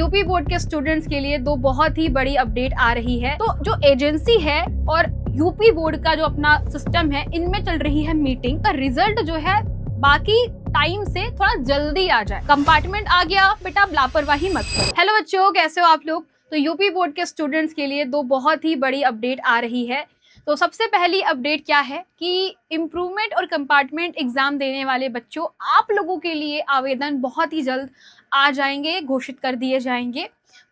UP board के students के लिए दो बहुत ही बड़ी अपडेट आ रही है। तो जो एजेंसी है और यूपी बोर्ड का जो अपना सिस्टम है, इनमें चल रही है मीटिंग का रिजल्ट जो है बाकी टाइम से थोड़ा जल्दी आ जाए। कंपार्टमेंट आ गया बेटा, आप लापरवाही मत करो। हेलो बच्चों, कैसे हो आप लोग। तो यूपी बोर्ड के स्टूडेंट्स के लिए दो बहुत ही बड़ी अपडेट आ रही है। तो सबसे पहली अपडेट क्या है कि इम्प्रूवमेंट और कंपार्टमेंट एग्जाम देने वाले बच्चों, आप लोगों के लिए आवेदन बहुत ही जल्द आ जाएंगे, घोषित कर दिए जाएंगे।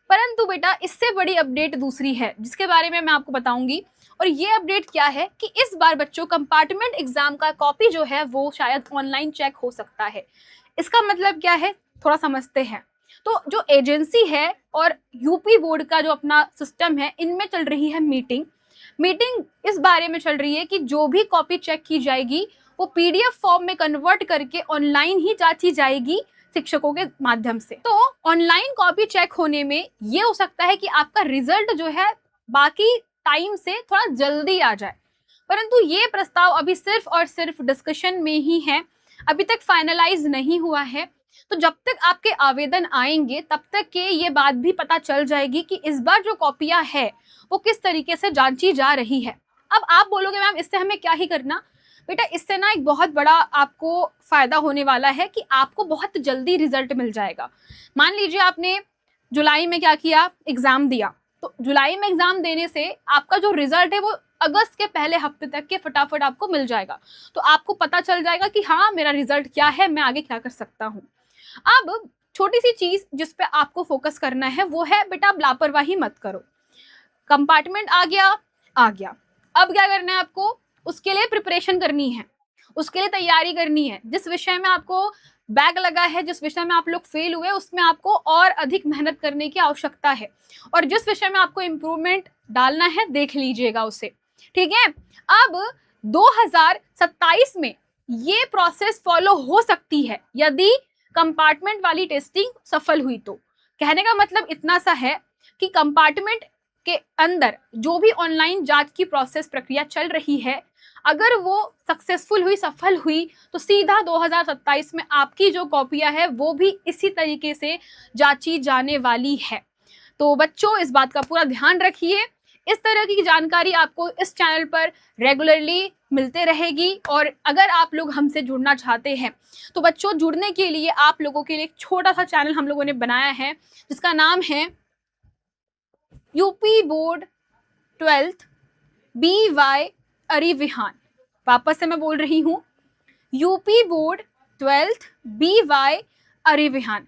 परंतु बेटा इससे बड़ी अपडेट दूसरी है जिसके बारे में मैं आपको बताऊंगी। और ये अपडेट क्या है कि इस बार बच्चों कंपार्टमेंट एग्जाम का कॉपी जो है वो शायद ऑनलाइन चेक हो सकता है। इसका मतलब क्या है, थोड़ा समझते हैं। तो जो एजेंसी है और यूपी बोर्ड का जो अपना सिस्टम है, इनमें चल रही है मीटिंग इस बारे में चल रही है कि जो भी कॉपी चेक की जाएगी वो पीडीएफ फॉर्म में कन्वर्ट करके ऑनलाइन ही जांची जाएगी शिक्षकों के माध्यम से। तो ऑनलाइन कॉपी चेक होने में ये हो सकता है कि आपका रिजल्ट जो है बाकी टाइम से थोड़ा जल्दी आ जाए। परंतु ये प्रस्ताव अभी सिर्फ और सिर्फ डिस्कशन में ही है, अभी तक फाइनलाइज नहीं हुआ है। तो जब तक आपके आवेदन आएंगे तब तक के ये बात भी पता चल जाएगी कि इस बार जो कॉपियां है वो किस तरीके से जांची जा रही है। अब आप बोलोगे मैम इससे हमें क्या ही करना। बेटा इससे ना एक बहुत बड़ा आपको फायदा होने वाला है कि आपको बहुत जल्दी रिजल्ट मिल जाएगा। मान लीजिए आपने जुलाई में क्या किया, एग्जाम दिया। तो जुलाई में एग्जाम देने से आपका जो रिजल्ट है वो अगस्त के पहले हफ्ते तक के फटाफट आपको मिल जाएगा। तो आपको पता चल जाएगा कि हाँ मेरा रिजल्ट क्या है, मैं आगे क्या कर सकता हूँ। अब छोटी सी चीज जिस पे आपको फोकस करना है वो है बेटा, आप लापरवाही मत करो। कंपार्टमेंट आ गया, अब क्या करना है आपको, उसके लिए प्रिपरेशन करनी है, उसके लिए तैयारी करनी है। जिस विषय में आपको बैक लगा है, जिस विषय में आप लोग फेल हुए, उसमें आपको और अधिक मेहनत करने की आवश्यकता है। और जिस विषय में आपको इम्प्रूवमेंट डालना है देख लीजिएगा उसे, ठीक है। अब 2027 में ये प्रोसेस फॉलो हो सकती है यदि कंपार्टमेंट वाली टेस्टिंग सफल हुई। तो कहने का मतलब इतना सा है कि कंपार्टमेंट के अंदर जो भी ऑनलाइन जांच की प्रोसेस प्रक्रिया चल रही है, अगर वो सक्सेसफुल हुई, सफल हुई, तो सीधा 2027 में आपकी जो कॉपियां है वो भी इसी तरीके से जांची जाने वाली है। तो बच्चों इस बात का पूरा ध्यान रखिए। इस तरह की जानकारी आपको इस चैनल पर रेगुलरली मिलते रहेगी। और अगर आप लोग हमसे जुड़ना चाहते हैं तो बच्चों जुड़ने के लिए आप लोगों के लिए एक छोटा सा चैनल हम लोगों ने बनाया है जिसका नाम है यूपी बोर्ड 12th BY अरिविहान। वापस से मैं बोल रही हूँ, यूपी बोर्ड 12th BY अरिविहान।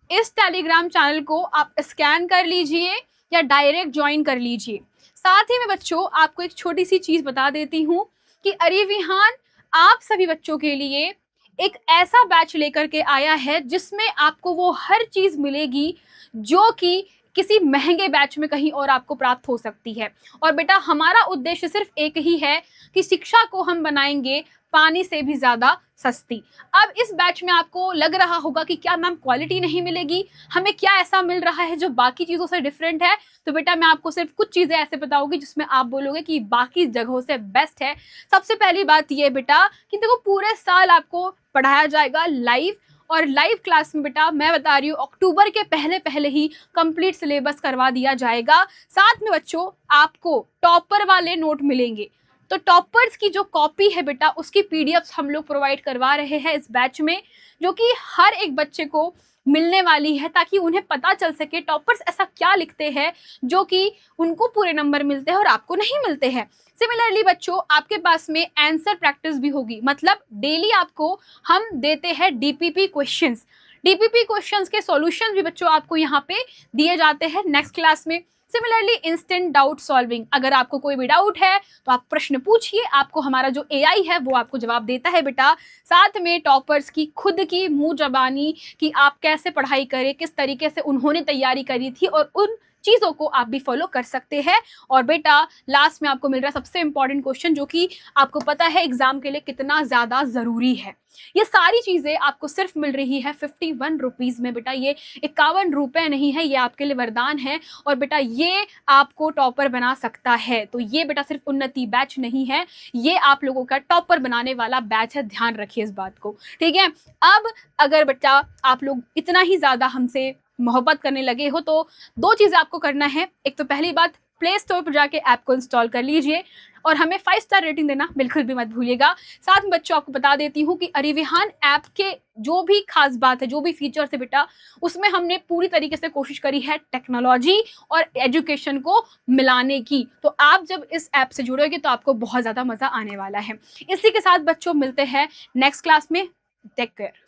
इस टेलीग्राम चैनल को आप स्कैन कर लीजिए या डायरेक्ट ज्वाइन कर लीजिए। साथ ही में बच्चों आपको एक छोटी सी चीज बता देती हूँ कि अरिविहान आप सभी बच्चों के लिए एक ऐसा बैच लेकर के आया है जिसमें आपको वो हर चीज मिलेगी जो कि किसी महंगे बैच में कहीं और आपको प्राप्त हो सकती है। और बेटा हमारा उद्देश्य सिर्फ एक ही है कि शिक्षा को हम बनाएंगे पानी से भी ज्यादा सस्ती। अब इस बैच में आपको लग रहा होगा कि क्या मैम क्वालिटी नहीं मिलेगी, हमें क्या ऐसा मिल रहा है जो बाकी चीजों से डिफरेंट है। तो बेटा मैं आपको सिर्फ कुछ चीजें ऐसे बताऊंगी जिसमें आप बोलोगे कि बाकी जगहों से बेस्ट है। सबसे पहली बात ये बेटा कि देखो पूरे साल आपको पढ़ाया जाएगा लाइव, और लाइव क्लास में बेटा मैं बता रही हूँ अक्टूबर के पहले पहले ही कंप्लीट सिलेबस करवा दिया जाएगा। साथ में बच्चों आपको टॉपर वाले नोट मिलेंगे। तो टॉपर्स की जो कॉपी है बेटा उसकी पीडीएफ हम लोग प्रोवाइड करवा रहे हैं इस बैच में, जो कि हर एक बच्चे को मिलने वाली है ताकि उन्हें पता चल सके टॉपर्स ऐसा क्या लिखते हैं जो कि उनको पूरे नंबर मिलते हैं और आपको नहीं मिलते हैं। सिमिलरली बच्चों आपके पास में आंसर प्रैक्टिस भी होगी, मतलब डेली आपको हम देते हैं डीपीपी क्वेश्चंस के सॉल्यूशंस भी बच्चों आपको यहाँ पे दिए जाते हैं नेक्स्ट क्लास में। सिमिलरली इंस्टेंट डाउट सॉल्विंग, अगर आपको कोई भी डाउट है तो आप प्रश्न पूछिए, आपको हमारा जो एआई है वो आपको जवाब देता है बेटा। साथ में टॉपर्स की खुद की मुंह जबानी कि आप कैसे पढ़ाई करें, किस तरीके से उन्होंने तैयारी करी थी, और उन चीजों को आप भी फॉलो कर सकते हैं। और बेटा लास्ट में आपको मिल रहा है सबसे इंपॉर्टेंट क्वेश्चन जो कि आपको पता है एग्जाम के लिए कितना ज्यादा जरूरी है। ये सारी चीजें आपको सिर्फ मिल रही है 51 रुपीज में बेटा, ये 51 रुपए नहीं है, ये आपके लिए वरदान है। और बेटा ये आपको टॉपर बना सकता है। तो ये बेटा सिर्फ उन्नति बैच नहीं है, ये आप लोगों का टॉपर बनाने वाला बैच है, ध्यान रखिए इस बात को, ठीक है। अब अगर बेटा आप लोग इतना ही ज्यादा हमसे मोहब्बत करने लगे हो तो दो चीज़ें आपको करना है। एक तो पहली बात, प्ले स्टोर पर जाके ऐप को इंस्टॉल कर लीजिए और हमें 5 स्टार रेटिंग देना बिल्कुल भी मत भूलिएगा। साथ में बच्चों आपको बता देती हूँ कि अरिविहान ऐप के जो भी खास बात है, जो भी फीचर्स है बेटा, उसमें हमने पूरी तरीके से कोशिश करी है टेक्नोलॉजी और एजुकेशन को मिलाने की। तो आप जब इस ऐप से जुड़ोगे तो आपको बहुत ज़्यादा मज़ा आने वाला है। इसी के साथ बच्चों मिलते हैं नेक्स्ट क्लास में। Take care.